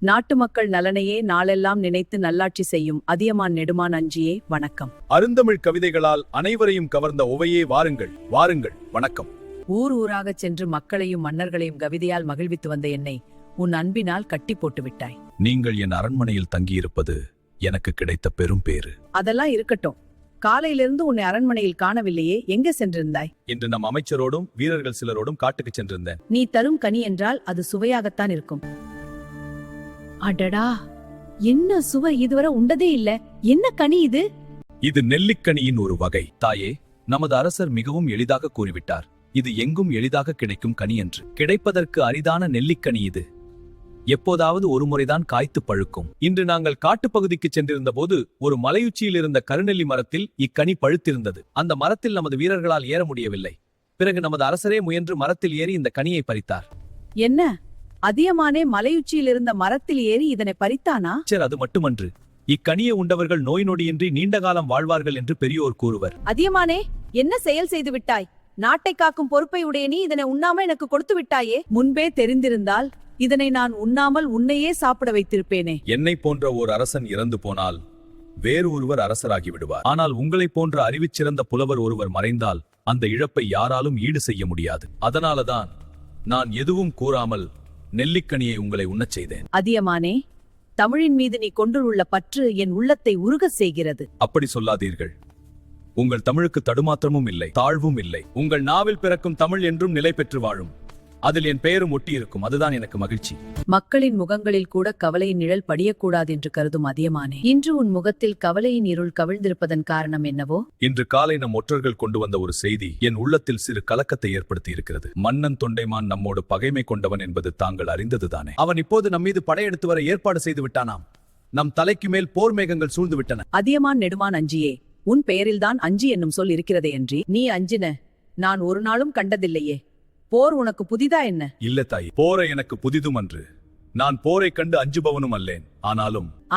நாட்டு மக்கள் நலனையே நாளெல்லாம் நினைத்து நல்லாட்சி செய்யும் அதியமான் நெடுமான் அஞ்சியே வணக்கம். அருந்தமிழ் கவிதைகளால் அனைவரையும் கவர்ந்த ஒவையே வாருங்கள் வாருங்கள் வணக்கம். ஊர் ஊராகச் சென்று மக்களையும் மன்னர்களையும் கவிதையால் மகிழ்வித்து வந்த என்னை உன் அன்பினால் கட்டி போட்டு விட்டாய். நீங்கள் என் அரண்மனையில் தங்கியிருப்பது எனக்கு கிடைத்த பெரும் பேறு. அதெல்லாம் இருக்கட்டும், காலையிலிருந்து உன்னை அரண்மனையில் காணவில்லையே, எங்க சென்றிருந்தாய்? இன்று நம் அமைச்சரோடும் வீரர்கள் சிலரோடும் காட்டுக்கு சென்றிருந்தேன். நீ தரும் கனி என்றால் அது சுவையாகத்தான் இருக்கும். அடடா, என்ன சுவை, இதுவரை உண்டதே இல்ல. என்ன கனி இது? இது நெல்லிக்கனியின் ஒரு வகை. தாயே, நமது அரசர் மிகவும் எளிதாக கூறிவிட்டார். இது எங்கும் எளிதாக கிடைக்கும் கனி என்று. கிடைப்பதற்கு அரிதான நெல்லிக்கனி இது. எப்போதாவது ஒரு முறைதான் காய்த்து பழுக்கும். இன்று நாங்கள் காட்டுப்பகுதிக்கு சென்றிருந்த போது ஒரு மலையுச்சியில் இருந்த கருநெல்லி மரத்தில் இக்கனி பழுத்திருந்தது. அந்த மரத்தில் நமது வீரர்களால் ஏற முடியவில்லை. பிறகு நமது அரசரே முயன்று மரத்தில் ஏறி இந்த கனியை பறித்தார். என்ன, அதியமானே மலையுச்சியில் இருந்த மரத்தில் ஏறி இதனை பறித்தானா? சரி, அது மட்டுமன்று, இக்கனியை உண்டவர்கள் நோய் நொடியின்றி நீண்ட காலம் வாழ்வார்கள் என்று பெரியோர் கூறுவர். அதியமானே, என்ன செயல் செய்து விட்டாய்? நாட்டை காக்கும் பொறுப்பை உடைய நீ இதனை உண்ணாமல் எனக்கு கொடுத்து விட்டாயே. முன்பே தெரிந்திருந்தால் இதனை நான் உண்ணாமல் உன்னையே சாப்பிட வைத்திருப்பேனே. என்னை போன்ற ஓர் அரசன் இறந்து போனால் வேறு ஒருவர் அரசராகி விடுவார். ஆனால் உங்களைப் போன்ற அறிவிச்சிறந்த புலவர் ஒருவர் மறைந்தால் அந்த இழப்பை யாராலும் ஈடு செய்ய முடியாது. அதனாலதான் நான் எதுவும் கூறாமல் நெல்லிக்கனியை உங்களை உண்ணச் செய்தேன். அதியமானே, தமிழின் மீது நீ கொண்டுள்ள பற்று என் உள்ளத்தை உருகச் செய்கிறது. அப்படி சொல்லாதீர்கள். உங்கள் தமிழுக்கு தடுமாற்றமும் இல்லை, தாழ்வும் இல்லை. உங்கள் நாவில் பிறக்கும் தமிழ் என்றும் நிலை பெற்று வாழும். அதில் என் பெயரும் ஒட்டி இருக்கும். அதுதான் எனக்கு மகிழ்ச்சி. மக்களின் முகங்களில் கூட கவலையின் நிழல் படியக்கூடாது என்று கருதும் அதியமானே, இன்று உன் முகத்தில் கவலையின் இருள் கவிழ்ந்திருப்பதன் காரணம் என்னவோ? இன்று காலை நம் ஒற்றர்கள் கொண்டு வந்த ஒரு செய்தி என் உள்ளத்தில் சிறு கலக்கத்தை ஏற்படுத்தி இருக்கிறது. மன்னன் தொண்டைமான் நம்மோடு பகைமை கொண்டவன் என்பது தாங்கள் அறிந்ததுதானே? அவன் இப்போது நம் மீது படையெடுத்து வர ஏற்பாடு செய்து விட்டானாம். நம் தலைக்கு மேல் போர் மேகங்கள் சூழ்ந்து விட்டன. அதியமான் நெடுமான் அஞ்சியே, உன் பெயரில்தான் அஞ்சி என்னும் சொல் இருக்கிறதே என்று நீ அஞ்சின நான் ஒரு நாளும் கண்டதில்லையே. போர் உனக்கு புதிதா என்ன? இல்ல தாய், போரை எனக்கு புதிதும் அன்று. நான் போரை கண்டு அஞ்சுபவனும் அல்லேன்.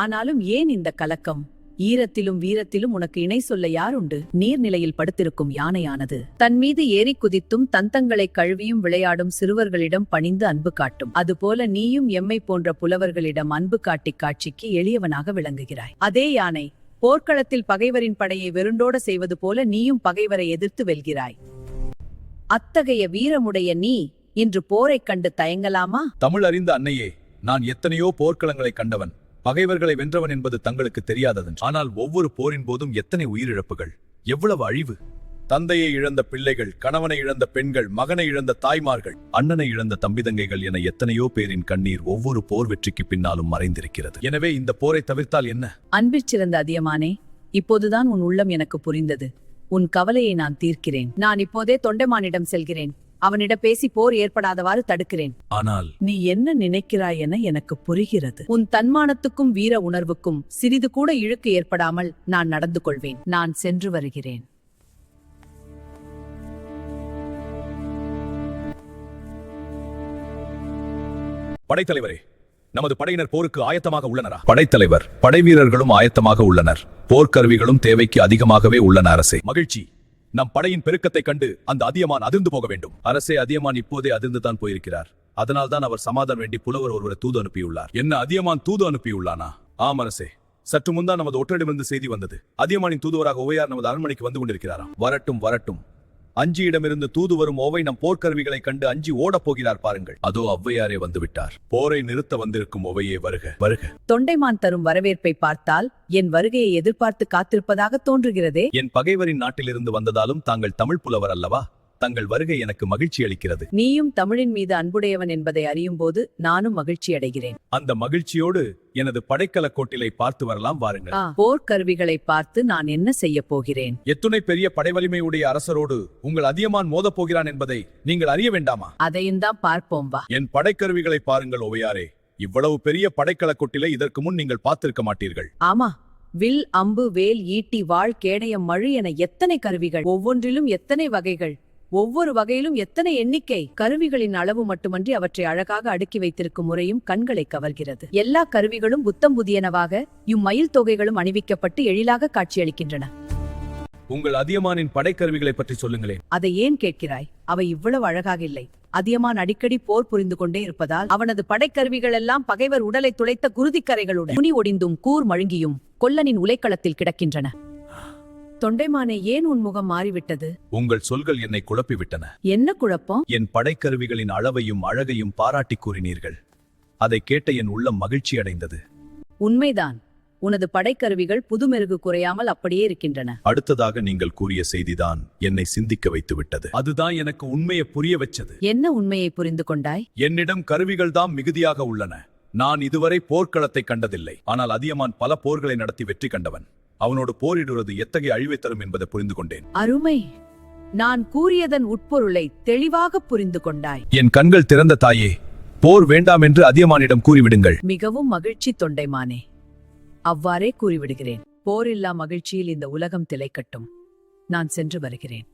ஆனாலும் ஏன் இந்த கலக்கம்? ஈரத்திலும் வீரத்திலும் உனக்கு இணை சொல்ல யாருண்டு? நீர்நிலையில் படுத்திருக்கும் யானையானது தன் மீது ஏறி குதித்தும் தந்தங்களை கழுவியும் விளையாடும் சிறுவர்களிடம் பணிந்து அன்பு காட்டும். அதுபோல நீயும் எம்மை போன்ற புலவர்களிடம் அன்பு காட்டி காட்சிக்கு எளியவனாக விளங்குகிறாய். அதே யானை போர்க்களத்தில் பகைவரின் படையை வெருண்டோட செய்வது போல நீயும் பகைவரை எதிர்த்து வெல்கிறாய். அத்தகைய வீரமுடைய நீ இன்று போரைக் கண்டு தயங்கலாமா? தமிழ் அறிந்த அன்னையே, நான் எத்தனையோ போர்க்களங்களை கண்டவன், பகைவர்களை வென்றவன் என்பது தங்களுக்கு தெரியாதது. ஆனால் ஒவ்வொரு போரின் போதும் எத்தனை உயிரிழப்புகள், எவ்வளவு அழிவு! தந்தையை இழந்த பிள்ளைகள், கணவனை இழந்த பெண்கள், மகனை இழந்த தாய்மார்கள், அண்ணனை இழந்த தம்பிதங்கைகள் என எத்தனையோ பேரின் கண்ணீர் ஒவ்வொரு போர் வெற்றிக்கு பின்னாலும் மறைந்திருக்கிறது. எனவே இந்த போரை தவிர்த்தால் என்ன? அன்பிற்சிறந்த அதியமானே, இப்போதுதான் உன் உள்ளம் எனக்கு புரிந்தது. உன் கவலையை நான் தீர்க்கிறேன். நான் இப்போதே தொண்டைமானிடம் செல்கிறேன். அவனிடம் பேசி போர் ஏற்படாதவாறு தடுக்கிறேன். ஆனால் நீ என்ன நினைக்கிறாய் என எனக்கு புரிகிறது. உன் தன்மானத்துக்கும் வீர உணர்வுக்கும் சிறிது கூட இழுக்கு ஏற்படாமல் நான் நடந்து கொள்வேன். நான் சென்று வருகிறேன். படைத்தலைவரே, நமது படையினர் போருக்கு ஆயத்தமாக உள்ளனரா? படைத்தலைவர், படைவீரர்களும் ஆயத்தமாக உள்ளனர். போர்க்கருவிகளும் தேவைக்கு அதிகமாகவே உள்ளன அரசே. மகிழ்ச்சி. நம் படையின் பெருக்கத்தை கண்டு அந்த அதியமான் அதிர்ந்து போக வேண்டும். அரசே, அதியமான் இப்போதே அதிர்ந்துதான் போயிருக்கிறார். அதனால்தான் அவர் சமாதானம் வேண்டி புலவர் ஒருவரை தூது அனுப்பியுள்ளார். என்ன, அதியமான் தூது அனுப்பியுள்ளானா? ஆம் அரசே, சற்று முன்தான் நமது ஒற்றரிடமிருந்து செய்தி வந்தது. அதியமானின் தூதுவராக ஓவையார் நமது அரண்மனைக்கு வந்து கொண்டிருக்கிறாராம். வரட்டும் வரட்டும். அஞ்சியிடமிருந்து தூது வரும் ஓவை நம் போர்க்கருவிகளை கண்டு அஞ்சி ஓடப் போகிறார் பாருங்கள். அதோ ஔவையாரே வந்துவிட்டார். போரை நிறுத்த வந்திருக்கும் ஓவையே, வருக வருக. தொண்டைமான் தரும் வரவேற்பை பார்த்தால் என் வருகையை எதிர்பார்த்து காத்திருப்பதாக தோன்றுகிறதே. என் பகைவரின் நாட்டிலிருந்து வந்ததாலும் தாங்கள் தமிழ் புலவர் அல்லவா? தங்கள் வருகை எனக்கு மகிழ்ச்சி அளிக்கிறது. நீயும் தமிழின் மீது அன்புடையவன் என்பதை அறியும் போது நானும் மகிழ்ச்சி அடைகிறேன். அந்த மகிழ்ச்சியோடு எனது படைக்கல கோட்டிலை பார்த்து வரலாம் வாருங்கள். போர்க்கருவிகளை பார்த்து நான் என்ன செய்ய போகிறேன்? எத்துணை பெரிய படைவலிமையுடைய அரசரோடு உங்கள் அதியமான் மோதப் போகிறான் என்பதை நீங்கள் அறிய வேண்டாமா? அதையும் தான் பார்ப்போம் வா. என் படைக்கருவிகளை பாருங்கள் ஓவையாரே. இவ்வளவு பெரிய படைக்கல கொட்டிலை இதற்கு முன் நீங்கள் பார்த்திருக்க மாட்டீர்கள். ஆமா, வில், அம்பு, வேல், ஈட்டி, வாள், கேடயம், மழு என எத்தனை கருவிகள்! ஒவ்வொன்றிலும் எத்தனை வகைகள்! ஒவ்வொரு வகையிலும் எத்தனை எண்ணிக்கை! கருவிகளின் அளவு மட்டுமன்றி அவற்றை அழகாக அடுக்கி வைத்திருக்கும் முறையும் கண்களை கவர்கிறது. எல்லா கருவிகளும் புத்தம் புதியனவாக இம்மயில் தொகைகளும் அணிவிக்கப்பட்டு எழிலாக காட்சியளிக்கின்றன. உங்கள் அதியமானின் படைக்கருவிகளை பற்றி சொல்லுங்களேன். அதை ஏன் கேட்கிறாய்? அவை இவ்வளவு அழகாக இல்லை. அதியமான் அடிக்கடி போர் புரிந்து கொண்டே இருப்பதால் அவனது படைக்கருவிகள் எல்லாம் பகைவர் உடலை துளைத்த குருதிக்கரைகளுடன் துணி ஒடிந்தும் கூர் மழுங்கியும் கொல்லனின் உலைக்களத்தில் கிடக்கின்றன. தொண்டைமானே, ஏன் உன் முகம் மாறிவிட்டது? உங்கள் சொல்கள் என்னை குழப்பிவிட்டன. என்ன குழப்பம்? என் படைக்கருவிகளின் அளவையும் அழகையும் பாராட்டி கூறினீர்கள். அதை கேட்ட என் உள்ளம் மகிழ்ச்சி அடைந்தது. உண்மைதான். உனது படைக்கருவிகள் புதுமெருகு குறையாமல் அப்படியே இருக்கின்றன. அடுத்ததாக நீங்கள் கூறிய செய்திதான் என்னை சிந்திக்க வைத்துவிட்டது. அதுதான் எனக்கு உண்மையை புரிய வச்சது. என்ன உண்மையை புரிந்து கொண்டாய்? என்னிடம் கருவிகள் தான் மிகுதியாக உள்ளன. நான் இதுவரை போர்க்களத்தை கண்டதில்லை. ஆனால் அதியமான் பல போர்களை நடத்தி வெற்றி கண்டவன். அவனோடு போரிடுவது எத்தகைய அழிவை தரும் என்பதை புரிந்து கொண்டேன். அருமை. நான் கூறியதன் உட்பொருளை தெளிவாக புரிந்து கொண்டாய். என் கண்கள் திறந்த தாயே, போர் வேண்டாம் என்று அதியமானிடம் கூறிவிடுங்கள். மிகவும் மகிழ்ச்சி தொண்டைமானே. அவ்வாறே கூறிவிடுகிறேன். போரில்லா மகிழ்ச்சியில் இந்த உலகம் திளைக்கட்டும். நான் சென்று வருகிறேன்.